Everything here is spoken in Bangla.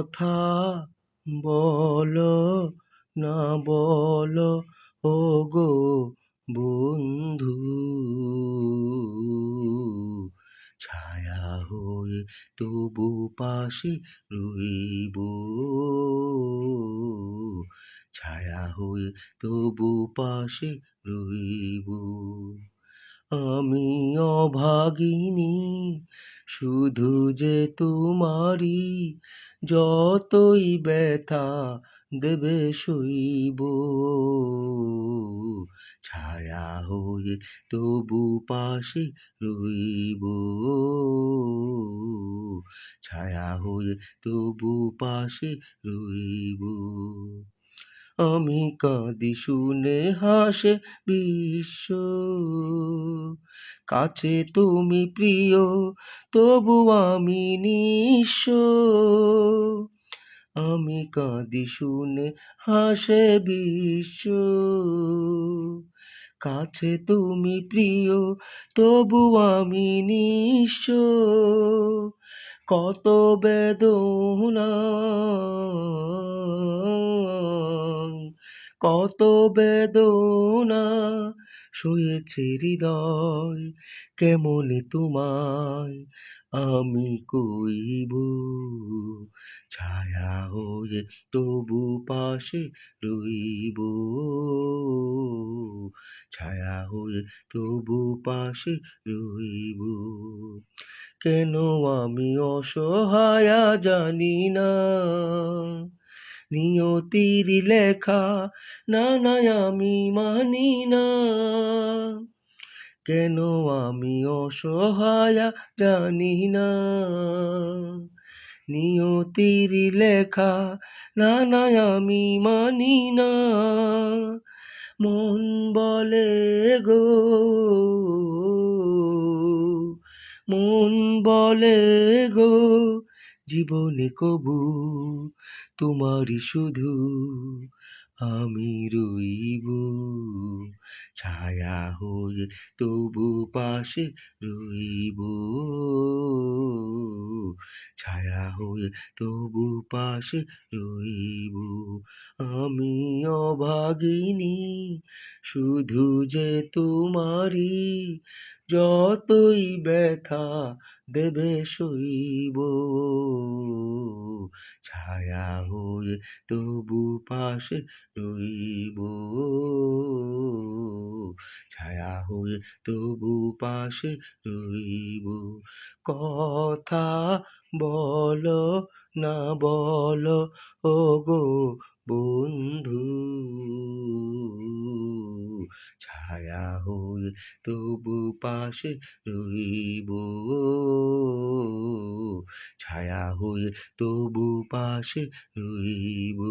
কথা বলো না বলো ওগো বন্ধু, ছায়া হয়ে তবু পাশে রইব, ছায়া হয়ে তবু পাশে রইব। আমি অভাগিনী শুধু যে তোমারই, যতই ব্যথা দেবে সইব, ছায়া হয়ে তবু পাশে রইব, ছায়া হয়ে তবু পাশে রইব। আমি কাঁদি শুনে হাসে বিশ্ব, কাছে তুমি প্রিয় তবু আমি নিঃস্ব। আমি কাঁদি শুনে হাসে বিশ্ব, কাছে তুমি প্রিয় তবু আমি নিঃস্ব। কত বেদনা, কত বেদনা সয়েছে হৃদয়, কেমনে তোমায় আমি কইব, ছায়া হয়ে তবু পাশে রইব, ছায়া হয়ে তবু পাশে রইব। কেন আমি অসহায় জানি না, নিয়তির লেখা না না আমি মানি না। কেন আমি অসহায় জানি না, নিয়তির লেখা না না আমি মানি না। মন বলে গো, মন বলে গো, জীবনে কবু তোমারই শুধু আমি রইব, ছায়া হয়ে তবু পাশে রইব, ছায়া হয়ে তবু পাশে রইব। আমি অভাগিনী শুধু যে তোমারই, যতই ব্যথা দেবে সইব, ছায়া হয়ে তবু পাশে রইব, ছায়া হয়ে তবু পাশে রইব। কথা বলো না বলো ওগো বন্ধু, ছায়া হয়ে তবু পাশে রইব, ছায়া হয়ে তবু পাশে রইব।